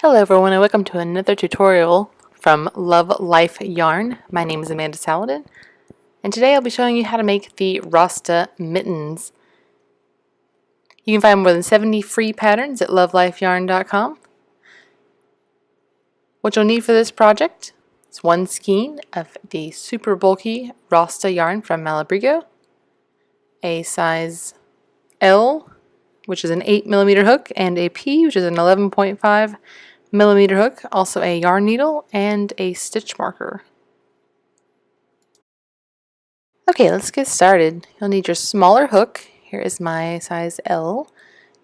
Hello everyone and welcome to another tutorial from Love Life Yarn. My name is Amanda Saladin and today I'll be showing you how to make the Rasta Mittens. You can find more than 70 free patterns at love.life.yarn.com. What you'll need for this project is one skein of the super bulky Rasta yarn from Malabrigo, a size L, which is an 8mm hook, and a P, which is an 11.5mm hook, also a yarn needle, and a stitch marker. Okay, let's get started. You'll need your smaller hook. Here is my size L,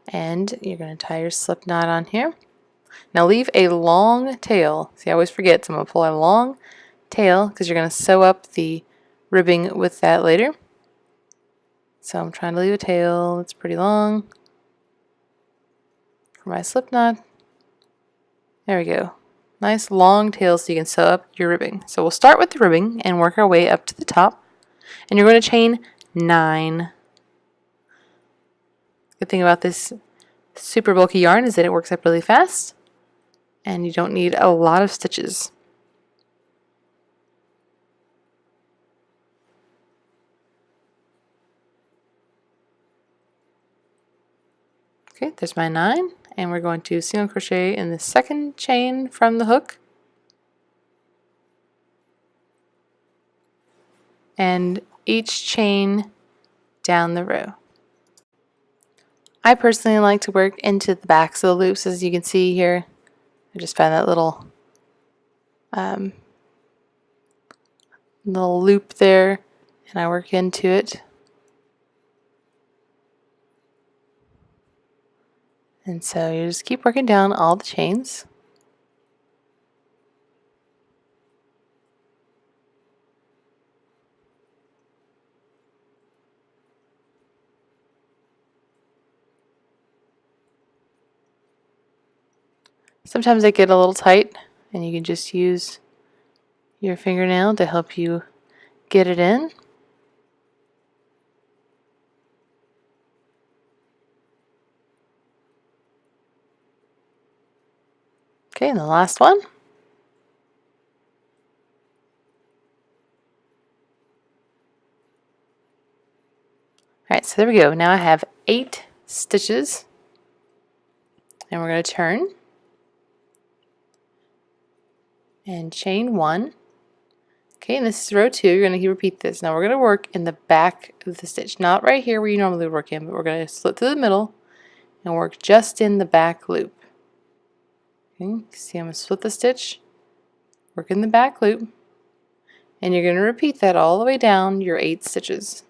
and you're going to tie your slip knot on here. Now leave a long tail. See, I always forget, so I'm going to pull a long tail because you're going to sew up the ribbing with that later. So I'm trying to leave a tail that's pretty long for my slip knot. There we go. Nice long tail so you can sew up your ribbing. So we'll start with the ribbing and work our way up to the top. And you're going to chain 9. Good thing about this super bulky yarn is that it works up really fast and you don't need a lot of stitches. Okay, there's my 9, and we're going to single crochet in the second chain from the hook and each chain down the row. I personally like to work into the backs of the loops, as you can see here. I just found that little loop there and I work into it. And so you just keep working down all the chains. Sometimes they get a little tight and you can just use your fingernail to help you get it in. Okay, and the last one. Alright, so there we go. Now I have 8 stitches and we're going to turn and chain 1. Okay, and this is row 2. You're going to repeat this. Now we're going to work in the back of the stitch, not right here where you normally work in, but we're going to slip through the middle and work just in the back loop. Okay, see, I'm going to split the stitch, work in the back loop, and you're going to repeat that all the way down your 8 stitches.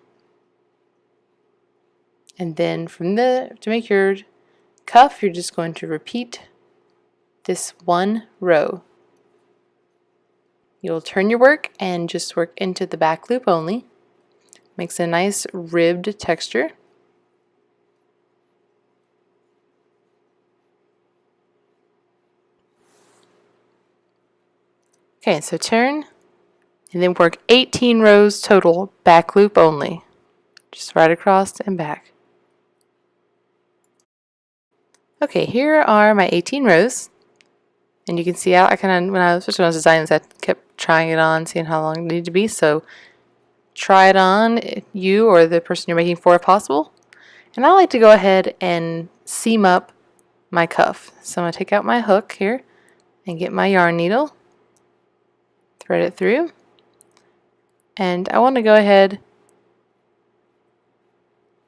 And then from to make your cuff, you're just going to repeat this one row. You'll turn your work and just work into the back loop only. Makes a nice ribbed texture. Okay, so turn and then work 18 rows total, back loop only. Just right across and back. Okay, here are my 18 rows. And you can see how especially when I was designing this, I kept trying it on, seeing how long it needed to be. So try it on, you or the person you're making for if possible. And I like to go ahead and seam up my cuff. So I'm going to take out my hook here and get my yarn needle, thread it through, and I want to go ahead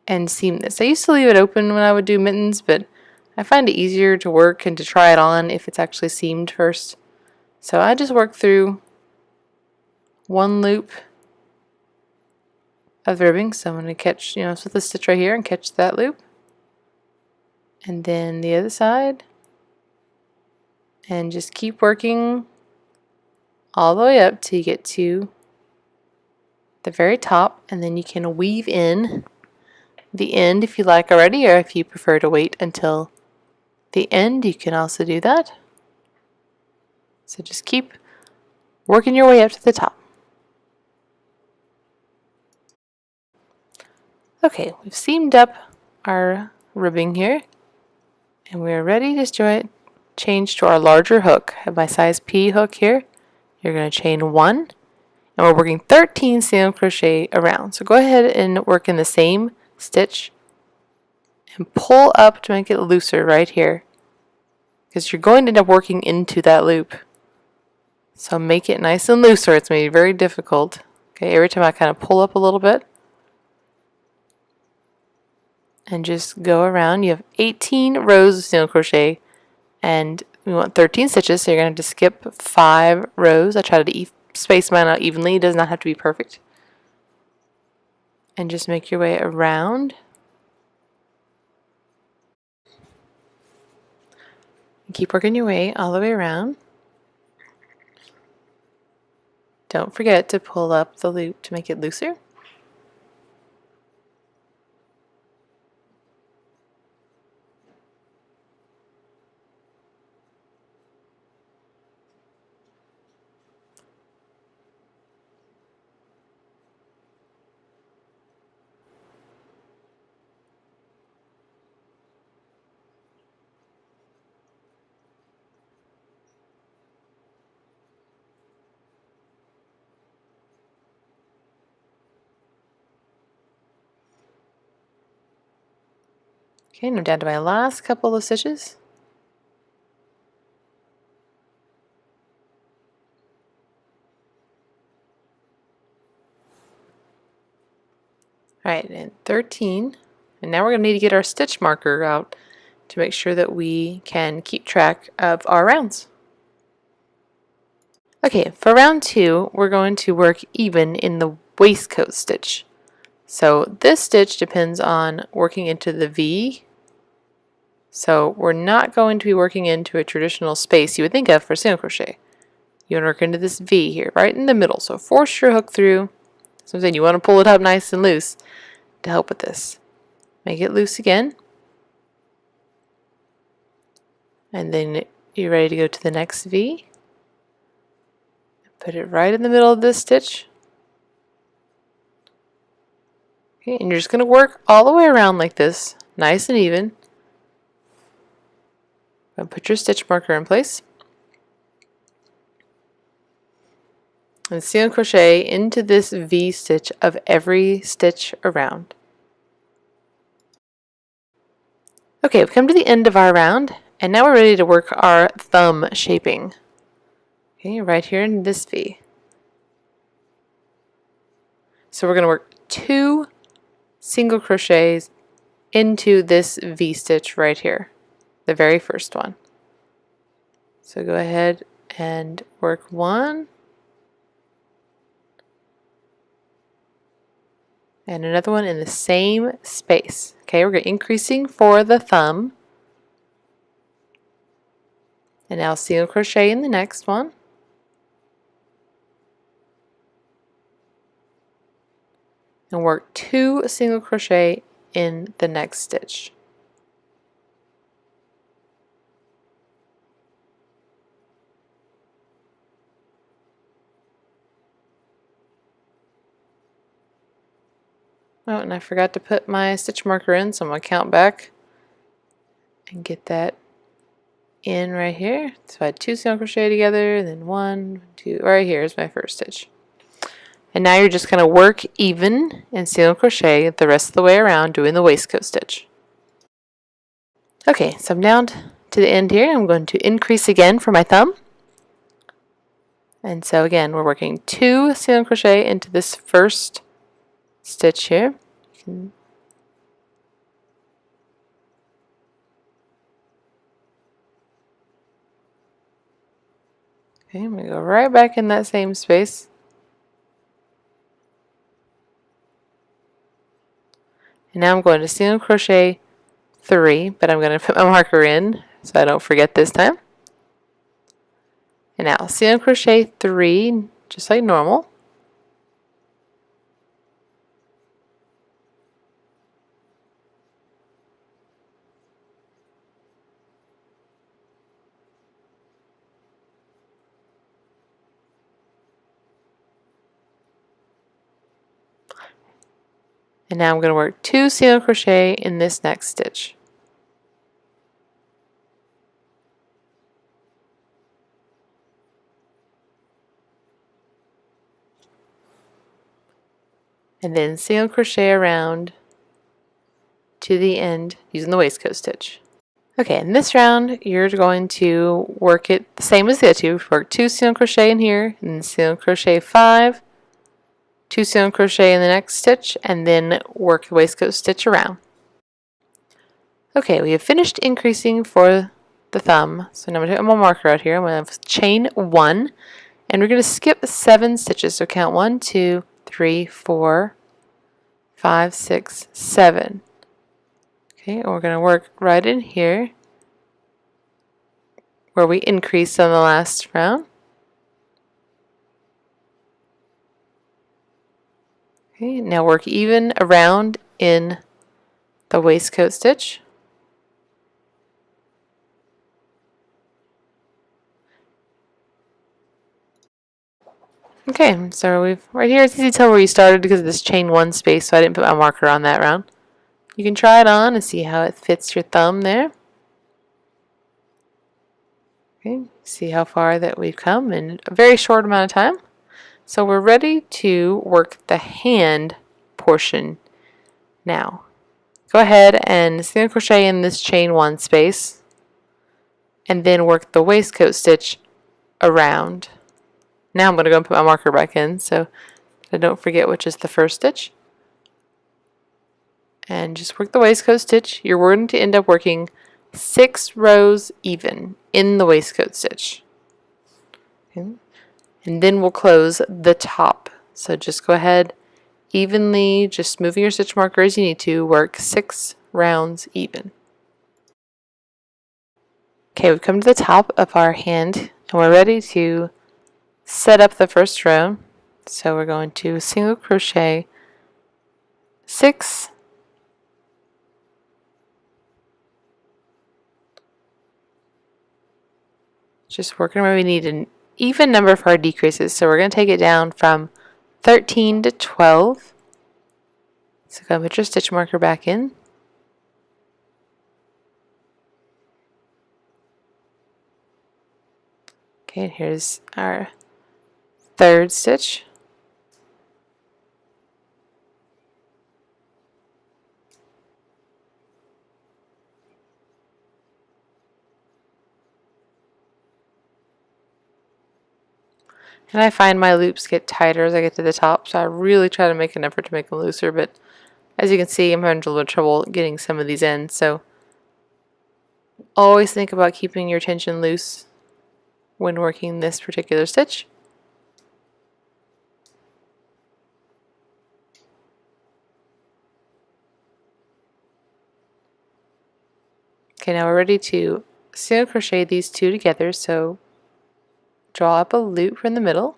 and seam this. I used to leave it open when I would do mittens, but I find it easier to work and to try it on if it's actually seamed first. So I just work through one loop of the ribbing. So I'm going to catch, split the stitch right here and catch that loop. And then the other side. And just keep working all the way up till you get to the very top, and then you can weave in the end if you like already, or if you prefer to wait until the end, you can also do that. So just keep working your way up to the top. Okay, we've seamed up our ribbing here and we're ready to change to our larger hook. I have my size P hook here. You're going to chain 1, and we're working 13 single crochet around. So go ahead and work in the same stitch and pull up to make it looser right here, because you're going to end up working into that loop. So make it nice and loose or it's going to be very difficult. Okay, every time I kind of pull up a little bit and just go around. You have 18 rows of single crochet and we want 13 stitches, so you're going to have to skip 5 rows. I try to space mine out evenly. It does not have to be perfect. And just make your way around. And keep working your way all the way around. Don't forget to pull up the loop to make it looser. Okay, and I'm down to my last couple of stitches. Alright, and 13. And now we're going to need to get our stitch marker out to make sure that we can keep track of our rounds. Okay, for round 2, we're going to work even in the waistcoat stitch. So this stitch depends on working into the V. So we're not going to be working into a traditional space you would think of for single crochet. You want to work into this V here, right in the middle. So force your hook through. So I'm saying you want to pull it up nice and loose to help with this. Make it loose again. And then you're ready to go to the next V. Put it right in the middle of this stitch. Okay, and you're just going to work all the way around like this, nice and even. And put your stitch marker in place. And single crochet into this V stitch of every stitch around. Okay, we've come to the end of our round, and now we're ready to work our thumb shaping. Okay, right here in this V. So we're going to work 2 single crochets into this V stitch right here, the very first one. So go ahead and work 1 and another one in the same space. Okay, we're increasing for the thumb. And now single crochet in the next one. And work 2 single crochet in the next stitch. Oh, and I forgot to put my stitch marker in, so I'm going to count back and get that in right here. So I had 2 single crochet together, and then 1, 2, right here is my first stitch. And now you're just going to work even and single crochet the rest of the way around doing the waistcoat stitch. Okay, so I'm down to the end here. I'm going to increase again for my thumb. And so again, we're working 2 single crochet into this first stitch here. Okay, I'm going to go right back in that same space. And now I'm going to single crochet 3, but I'm going to put my marker in so I don't forget this time. And now single crochet 3, just like normal. And now I'm going to work 2 single crochet in this next stitch. and then single crochet around to the end using the waistcoat stitch. Okay, in this round you're going to work it the same as the other two. Work 2 single crochet in here, and then single crochet 5, 2 single crochet in the next stitch, and then work the waistcoat stitch around. Okay, we have finished increasing for the thumb. So now I'm going to take my marker out here. I'm going to chain 1, and we're going to skip 7 stitches. So count 1, 2, 3, 4, 5, 6, 7. Okay, and we're going to work right in here where we increased on the last round. Okay, now work even around in the waistcoat stitch. Okay, so we've right here it's easy to tell where you started because of this chain 1 space, so I didn't put my marker on that round. You can try it on and see how it fits your thumb there. Okay, see how far that we've come in a very short amount of time. So we're ready to work the hand portion now. Go ahead and single crochet in this chain 1 space and then work the waistcoat stitch around. Now I'm going to go and put my marker back in so I don't forget which is the first stitch. And just work the waistcoat stitch. You're going to end up working 6 rows even in the waistcoat stitch. Okay. And then we'll close the top. So just go ahead evenly, just moving your stitch marker as you need to, work 6 rounds even. Okay, we've come to the top of our hand and we're ready to set up the first row. So we're going to single crochet 6, just working where we need an even number for our decreases. So we're going to take it down from 13 to 12. So go put your stitch marker back in. Okay, and here's our third stitch. And I find my loops get tighter as I get to the top, so I really try to make an effort to make them looser, but as you can see, I'm having a little trouble getting some of these in, so always think about keeping your tension loose when working this particular stitch. Okay, now we're ready to single crochet these two together, so draw up a loop from the middle,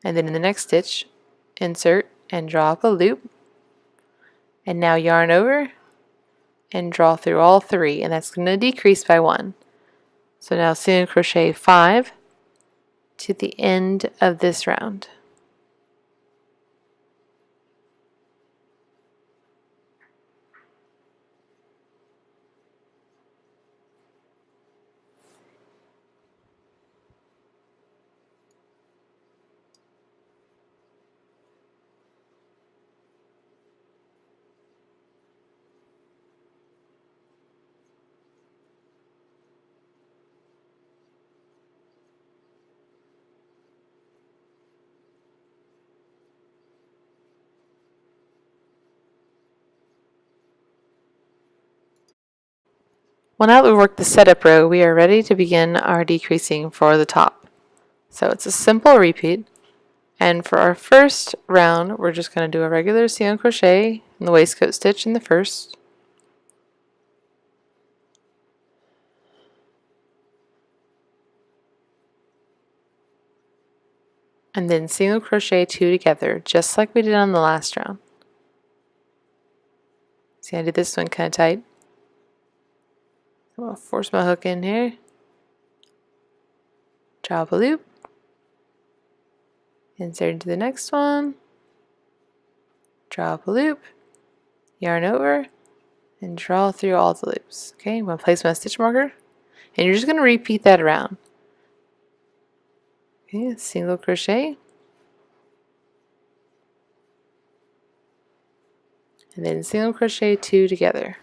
and then in the next stitch, insert and draw up a loop, and now yarn over and draw through all 3, and that's going to decrease by 1. So now single crochet 5 to the end of this round. Well, now that we've worked the setup row, we are ready to begin our decreasing for the top. So it's a simple repeat, and for our first round, we're just going to do a regular single crochet in the waistcoat stitch in the first, and then single crochet 2 together, just like we did on the last round. See, I did this one kind of tight. I'll force my hook in here, drop a loop, insert into the next one, drop a loop, yarn over, and draw through all the loops. Okay, I'm going to place my stitch marker, and you're just going to repeat that around. Okay, single crochet, and then single crochet 2 together.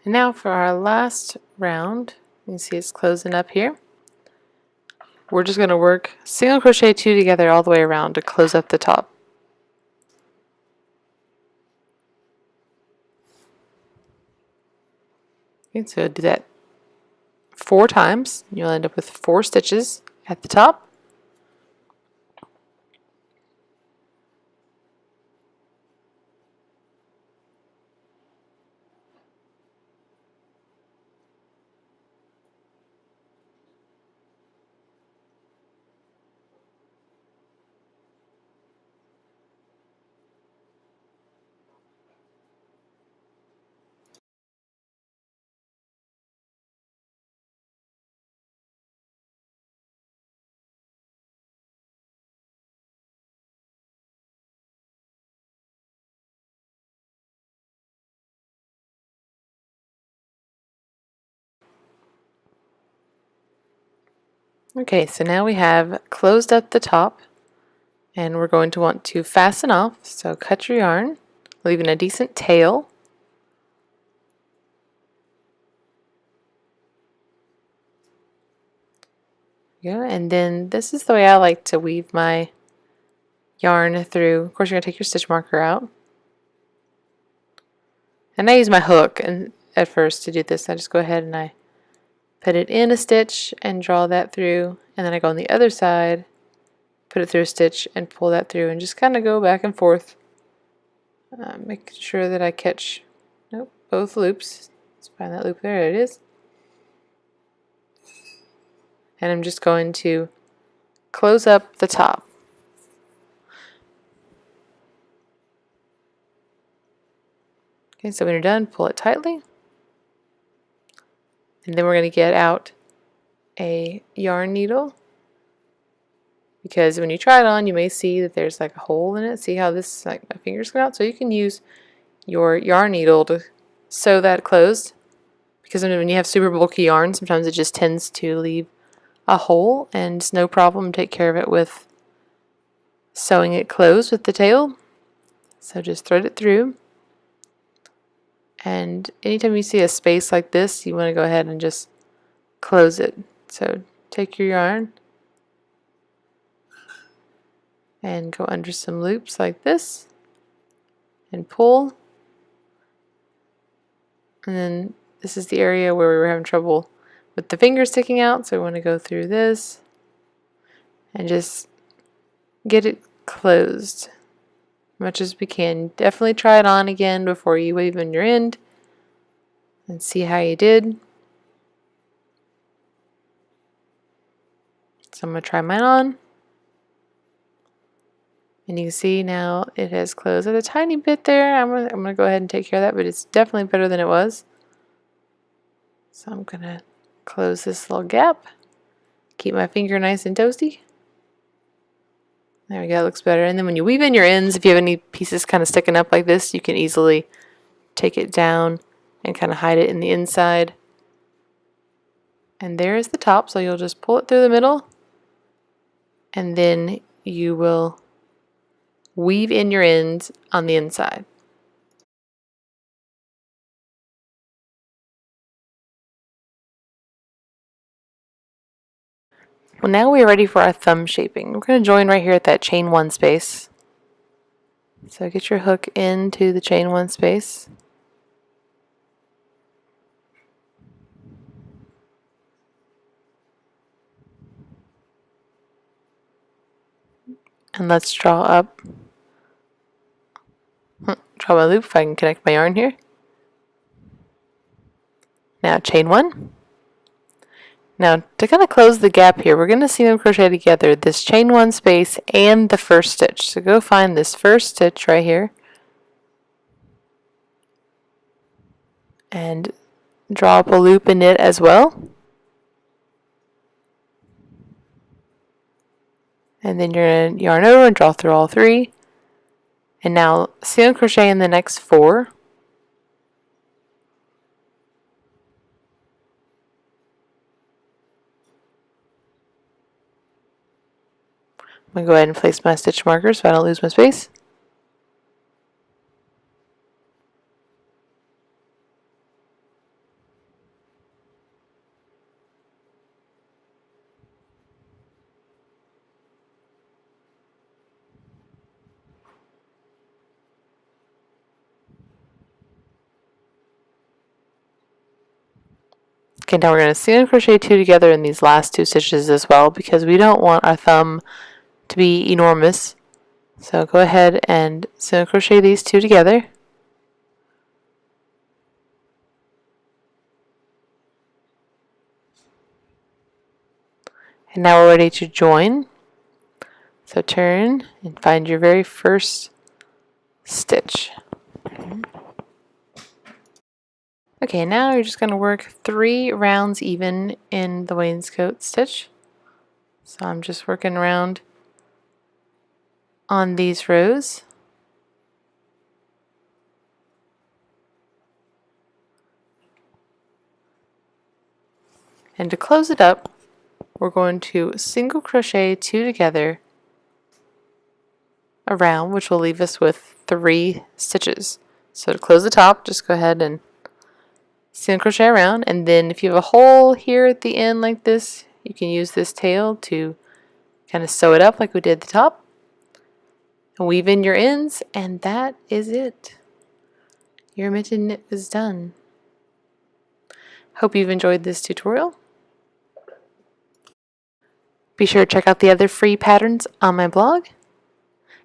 And now for our last round, you can see it's closing up here. We're just going to work single crochet 2 together all the way around to close up the top. Okay, so do that 4 times. You'll end up with 4 stitches at the top. Okay, so now we have closed up the top, and we're going to want to fasten off. So cut your yarn, leaving a decent tail. Yeah, and then this is the way I like to weave my yarn through. Of course, you're going to take your stitch marker out. And I use my hook and at first to do this. I just go ahead and I put it in a stitch and draw that through, and then I go on the other side, put it through a stitch and pull that through, and just kind of go back and forth, making sure that I catch both loops. Let's find that loop. There it is. And I'm just going to close up the top. Okay, so when you're done, pull it tightly, and then we're going to get out a yarn needle, because when you try it on, you may see that there's like a hole in it. See how this, like my fingers come out? So you can use your yarn needle to sew that closed, because when you have super bulky yarn, sometimes it just tends to leave a hole, and it's no problem. Take care of it with sewing it closed with the tail. So just thread it through, and anytime you see a space like this, you want to go ahead and just close it. So take your yarn and go under some loops like this and pull, and then this is the area where we were having trouble with the fingers sticking out, so we want to go through this and just get it closed as much as we can. Definitely try it on again before you weave in your end and see how you did. So I'm going to try mine on, and you can see now it has closed at a tiny bit there. I'm gonna go ahead and take care of that, but it's definitely better than it was. So I'm going to close this little gap, keep my finger nice and toasty. There we go, it looks better. And then when you weave in your ends, if you have any pieces kind of sticking up like this, you can easily take it down and kind of hide it in the inside. And there is the top, so you'll just pull it through the middle, and then you will weave in your ends on the inside. Well, now we are ready for our thumb shaping. We're going to join right here at that chain 1 space. So get your hook into the chain 1 space. And let's draw up. Draw my loop if I can connect my yarn here. Now chain 1. Now, to kind of close the gap here, we're going to single crochet together this chain 1 space and the first stitch. So go find this first stitch right here and draw up a loop in it as well. And then you're going to yarn over and draw through all 3. And now single crochet in the next 4. I'm going to go ahead and place my stitch markers so I don't lose my space. Okay, now we're going to single crochet 2 together in these last 2 stitches as well because we don't want our thumb to be enormous. So go ahead and single crochet these 2 together. And now we're ready to join. So turn and find your very first stitch. Okay, now you're just going to work 3 rounds even in the wainscot stitch. So I'm just working around on these rows. And to close it up, we're going to single crochet 2 together around, which will leave us with 3 stitches. So to close the top, just go ahead and single crochet around, and then if you have a hole here at the end like this, you can use this tail to kind of sew it up like we did at the top. And weave in your ends, and that is it. Your mitten knit is done. Hope you've enjoyed this tutorial. Be sure to check out the other free patterns on my blog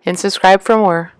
and subscribe for more.